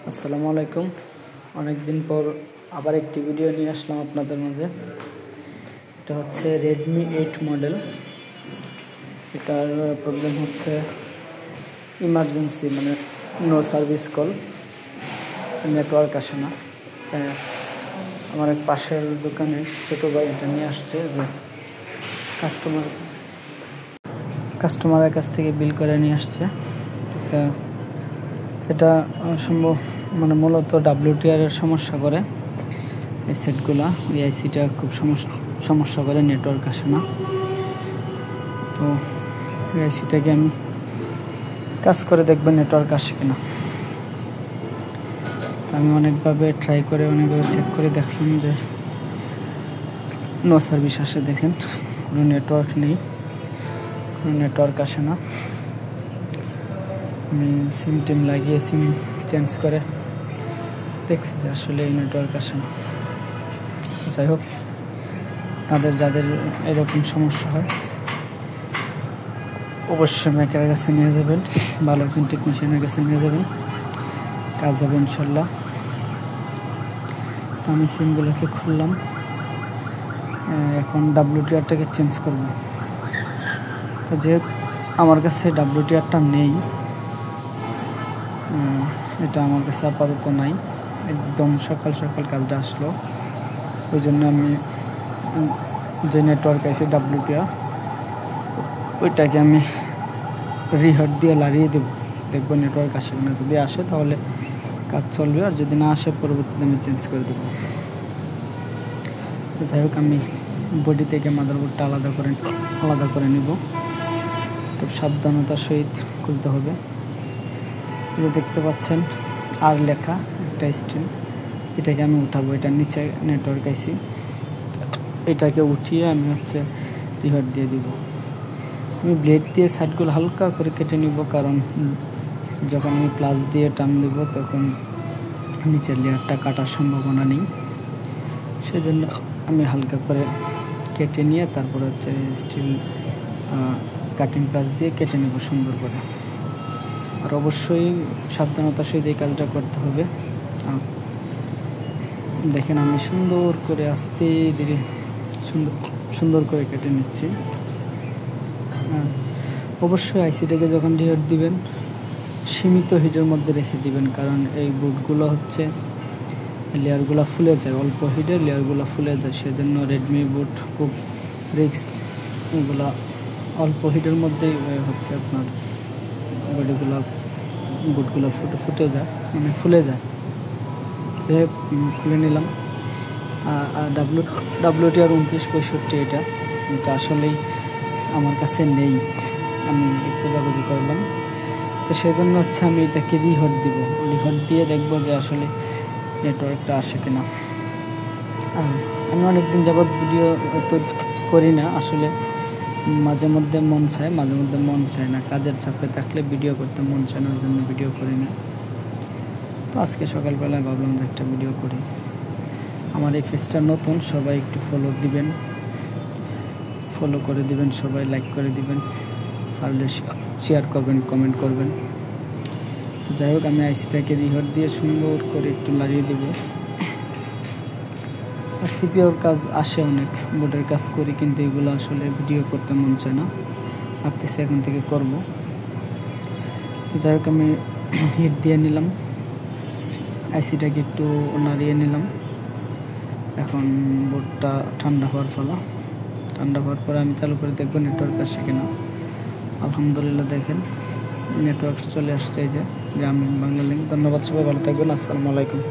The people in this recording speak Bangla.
আসসালামু আলাইকুম। অনেক দিন পর আবার একটি ভিডিও নিয়ে আসলাম আপনাদের মাঝে। এটা হচ্ছে রেডমি 8 মডেল। এটার প্রবলেম হচ্ছে ইমার্জেন্সি, মানে নো সার্ভিস কল, নেটওয়ার্ক আসে না। আমার এক পাশের দোকানে ছোটো ভাই এটা নিয়ে আসছে যে কাস্টমারের কাছ থেকে বিল করে নিয়ে আসছে। এটা সম্ভব মূলত WTR এর সমস্যা করে এই সেটগুলা। এই আইসিটা খুব সমস্যা করে, নেটওয়ার্ক আসে না। তো এই আইসিটাকে আমি কাজ করে দেখবেন নেটওয়ার্ক আসে কিনা। আমি অনেকভাবে ট্রাই করে অনেকভাবে চেক করে দেখলাম যে নো সার্ভিস আসে। দেখেন কোনো নেটওয়ার্ক নেই, কোনো নেটওয়ার্ক আসে না। আমি সিম লাগিয়ে সিম চেঞ্জ করে দেখছি যে আসলে এই নেটওয়ার্ক আসে না। যাই হোক, আপনাদের যাদের এরকম সমস্যা হয় অবশ্যই মেকারের কাছে নিয়ে যাবেন, ভালো একজন টেকনিশিয়ানের কাছে নিয়ে যাবেন, কাজ হবে ইনশাল্লাহ। তো আমি সিমগুলোকে খুললাম, এখন WTRটাকে চেঞ্জ করব। তো যেহেতু আমার কাছে WTRটা নেই, এটা আমার কাছে আপাতত নাই, একদম সকাল সকাল কাজটা আসলো, ওই জন্য আমি যে নেটওয়ার্ক আছে WTR ওইটাকে আমি রিহার্ট দিয়ে লাগিয়ে দেবো, দেখবো নেটওয়ার্ক আসে না। যদি আসে তাহলে কাজ চলবে, আর যদি না আসে পরবর্তীতে আমি চেঞ্জ করে দেবো। তো যাই হোক, আমি বডি থেকে মাদারবোর্ডটা আলাদা করে নিব। খুব সাবধানতার সহিত খুলতে হবে। এই দেখতে পাচ্ছেন আর লেখা একটা স্ক্রিন, এটাকে আমি উঠাবো। এটার নিচে নেটওয়ার্ক আইসি, এটাকে উঠিয়ে আমি রিহার্ট দিয়ে দিব। আমি ব্লেড দিয়ে সাইডগুলো হালকা করে কেটে নিব, কারণ যখন আমি প্লাস দিয়ে টান দেব তখন নিচের লেয়ারটা কাটার সম্ভাবনা নেই। সেজন্য আমি হালকা করে কেটে নিয়ে তারপর স্টিল কাটিং প্লাস দিয়ে কেটে নেব সুন্দর করে। আর অবশ্যই সাবধানতার সহিত এই কাজটা করতে হবে। দেখেন আমি সুন্দর করে আস্তে ধীরে সুন্দর করে কেটে নিচ্ছি। অবশ্যই আইসিটাকে যখন রিহার্ট দিবেন সীমিত হিটের মধ্যে রেখে দিবেন, কারণ এই বুটগুলো লেয়ারগুলো ফুলে যায়, অল্প হিটে লেয়ারগুলো ফুলে যায়। সেজন্য রেডমি বুট খুব রিস্ক। এগুলো অল্প হিটের মধ্যেই আপনার বুটগুলো ফুটে যায়, মানে ফুলে যায়। খুলে নিলাম। WTR 2965 এটা আসলেই আমার কাছে নেই, আমি খোঁজাখুঁজি করলাম। তো সেজন্য আমি এটাকে রিহার্ট দিব। রিহার্ট দিয়ে দেখবো যে আসলে নেটওয়ার্কটা আসে কিনা। আমি অনেকদিন যাবৎ ভিডিও করি না, আসলে মাঝে মধ্যে মন চায় না। কাজের চাপে থাকলে ভিডিও করতে মন চায় না, ওই জন্য ভিডিও করি না। তো আজকে সকালবেলায় ভাবলাম যে একটা ভিডিও করি। আমার এই পেজটা নতুন, সবাই একটু ফলো করে দিবেন, সবাই লাইক করে দিবেন, পারলে শেয়ার করবেন, কমেন্ট করবেন। তো যাই হোক, আমি আইসিটাকে রিহার্ট দিয়ে সুন্দর করে একটু লাগিয়ে দেব। আর সিপিওর কাজ আসে অনেক, বোর্ডের কাজ করি, কিন্তু এগুলো আসলে ভিডিও করতে মন চায় না, ভাবতেছি এখন থেকে করব। তো যাই হোক, আমি হিট দিয়ে নিলাম, আইসিটাকে একটু নাড়িয়ে নিলাম। এখন বোর্ডটা ঠান্ডা হওয়ার পরে আমি চালু করে দেখবো নেটওয়ার্ক আসে কিনা। আলহামদুলিল্লাহ, দেখেন নেটওয়ার্ক চলে আসছে। এই যে গ্রামীণ বাংলা লিঙ্ক। ধন্যবাদ, সবাই ভালো থাকবেন। আসসালামু আলাইকুম।